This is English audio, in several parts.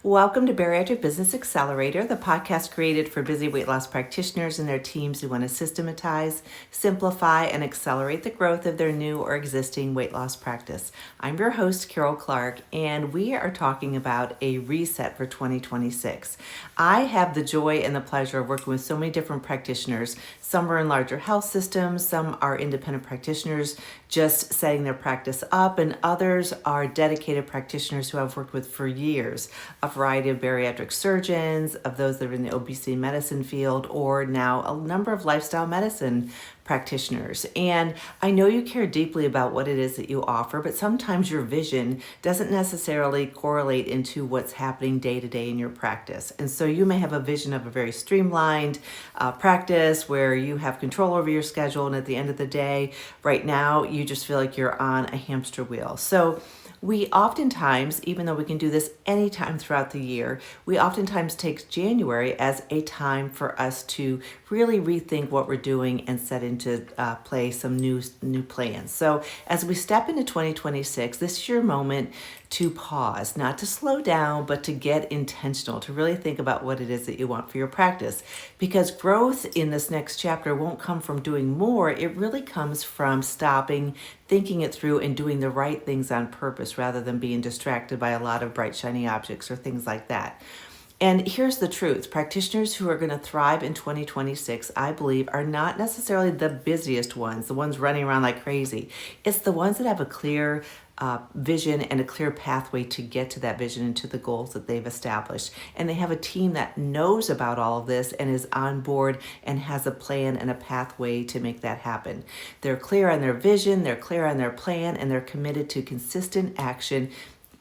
Welcome to Bariatric Business Accelerator, the podcast created for busy weight loss practitioners and their teams who want to systematize, simplify, and accelerate the growth of their new or existing weight loss practice. I'm your host, Karol Clark, and we are talking about a reset for 2026. I have the joy and the pleasure of working with so many different practitioners. Some are in larger health systems, some are independent practitioners just setting their practice up, and others are dedicated practitioners who I've worked with for years. A variety of bariatric surgeons, of those that are in the obesity medicine field, or now a number of lifestyle medicine practitioners. And I know you care deeply about what it is that you offer, but sometimes your vision doesn't necessarily correlate into what's happening day to day in your practice. And so you may have a vision of a very streamlined practice where you have control over your schedule, and at the end of the day, right now, you just feel like you're on a hamster wheel. So we oftentimes, even though we can do this anytime throughout the year, we oftentimes take January as a time for us to really rethink what we're doing and set into play some new plans. So as we step into 2026, this is your moment to pause, not to slow down, but to get intentional, to really think about what it is that you want for your practice. Because growth in this next chapter won't come from doing more. It really comes from stopping, thinking it through, and doing the right things on purpose rather than being distracted by a lot of bright, shiny objects or things like that. And here's the truth. Practitioners who are going to thrive in 2026, I believe, are not necessarily the busiest ones, the ones running around like crazy. It's the ones that have a clear vision and a clear pathway to get to that vision and to the goals that they've established. And they have a team that knows about all of this and is on board and has a plan and a pathway to make that happen. They're clear on their vision, they're clear on their plan, and they're committed to consistent action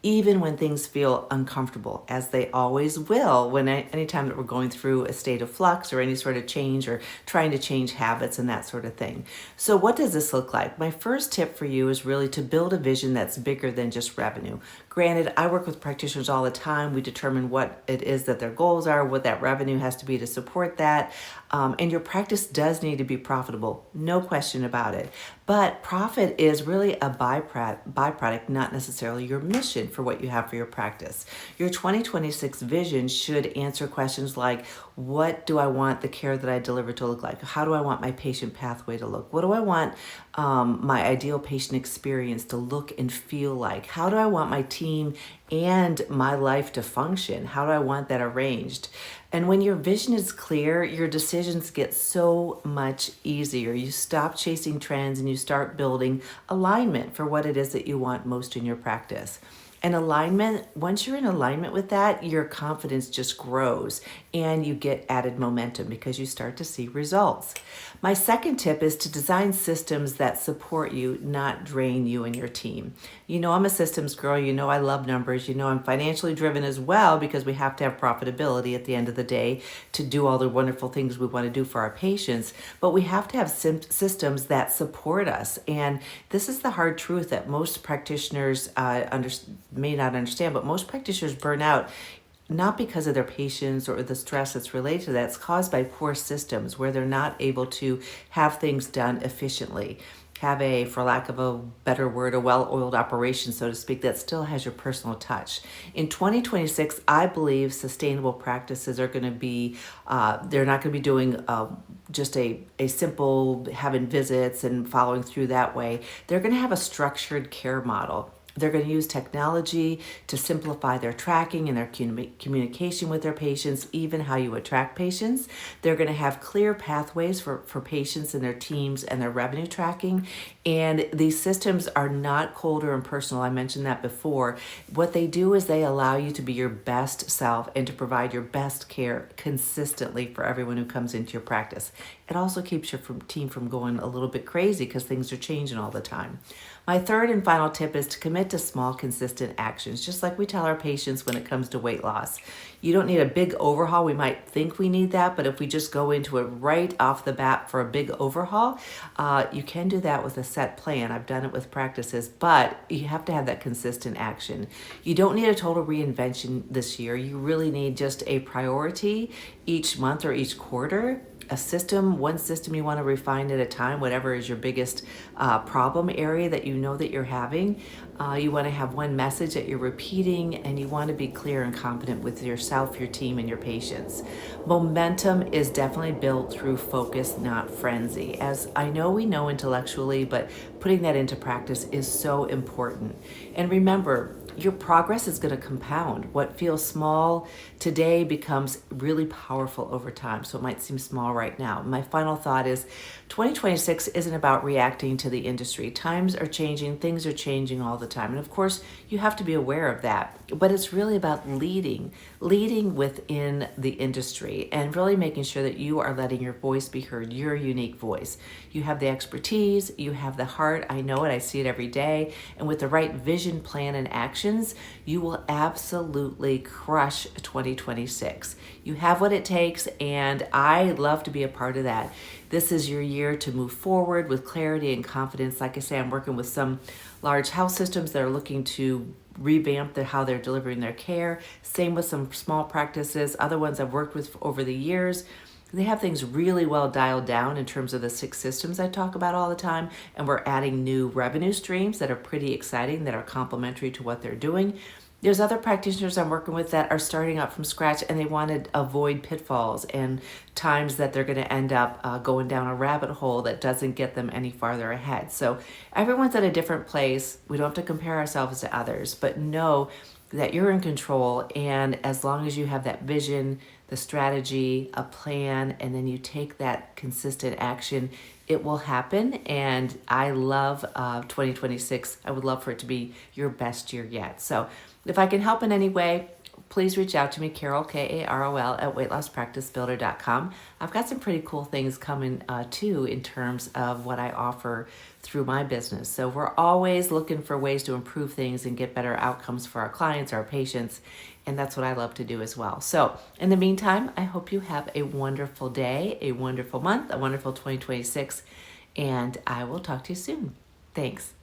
even when things feel uncomfortable, as they always will anytime that we're going through a state of flux or any sort of change or trying to change habits and that sort of thing. So what does this look like? My first tip for you is really to build a vision that's bigger than just revenue. Granted, I work with practitioners all the time. We determine what it is that their goals are, what that revenue has to be to support that. And your practice does need to be profitable, no question about it. But profit is really a byproduct, not necessarily your mission for what you have for your practice. Your 2026 vision should answer questions like, what do I want the care that I deliver to look like? How do I want my patient pathway to look? What do I want my ideal patient experience to look and feel like? How do I want my team and my life to function? How do I want that arranged? And when your vision is clear, your decisions get so much easier. You stop chasing trends and you start building alignment for what it is that you want most in your practice. And alignment, once you're in alignment with that, your confidence just grows and you get added momentum because you start to see results. My second tip is to design systems that support you, not drain you and your team. You know I'm a systems girl. You know I love numbers. You know I'm financially driven as well because we have to have profitability at the end of the day to do all the wonderful things we want to do for our patients. But we have to have systems that support us. And this is the hard truth that most practitioners may not understand, but most practitioners burn out not because of their patients or the stress that's related to that. It's caused by poor systems where they're not able to have things done efficiently. Have a, for lack of a better word, a well-oiled operation, so to speak, that still has your personal touch. In 2026, I believe sustainable practices are going to be, they're not going to be doing just a simple having visits and following through that way. They're going to have a structured care model. They're going to use technology to simplify their tracking and their communication with their patients, even how you attract patients. They're going to have clear pathways for patients and their teams and their revenue tracking. And these systems are not cold or impersonal. I mentioned that before. What they do is they allow you to be your best self and to provide your best care consistently for everyone who comes into your practice. It also keeps your team from going a little bit crazy because things are changing all the time. My third and final tip is to commit to small, consistent actions, just like we tell our patients when it comes to weight loss. You don't need a big overhaul. We might think we need that, but if we just go into it right off the bat for a big overhaul, you can do that with a set plan. I've done it with practices, but you have to have that consistent action. You don't need a total reinvention this year. You really need just a priority each month or each quarter, one system you want to refine at a time, whatever is your biggest problem area that you you know that you're having. You want to have one message that you're repeating, and you want to be clear and confident with yourself, your team, and your patients. Momentum is definitely built through focus, not frenzy. As I know we know intellectually, but putting that into practice is so important. And remember, your progress is going to compound. What feels small today becomes really powerful over time. So it might seem small right now. My final thought is 2026 isn't about reacting to the industry. Times are changing, things are changing all the time. And of course, you have to be aware of that. But it's really about leading within the industry and really making sure that you are letting your voice be heard, your unique voice. You have the expertise, you have the heart. I know it, I see it every day. And with the right vision, plan, and actions, you will absolutely crush 2026. You have what it takes, and I love to be a part of that. This is your year to move forward with clarity and confidence. Like I say, I'm working with some large health systems that are looking to revamp how they're delivering their care. Same with some small practices. Other ones I've worked with over the years, they have things really well dialed down in terms of the 6 systems I talk about all the time, and we're adding new revenue streams that are pretty exciting, that are complementary to what they're doing. There's other practitioners I'm working with that are starting out from scratch, and they want to avoid pitfalls and times that they're going to end up going down a rabbit hole that doesn't get them any farther ahead. So everyone's at a different place. We don't have to compare ourselves to others, but know that you're in control. And as long as you have that vision, the strategy, a plan, and then you take that consistent action, it will happen. And I love 2026. I would love for it to be your best year yet. So if I can help in any way, please reach out to me, Karol, Karol, at weightlosspracticebuilder.com. I've got some pretty cool things coming too in terms of what I offer through my business. So we're always looking for ways to improve things and get better outcomes for our clients, our patients, and that's what I love to do as well. So in the meantime, I hope you have a wonderful day, a wonderful month, a wonderful 2026, and I will talk to you soon. Thanks.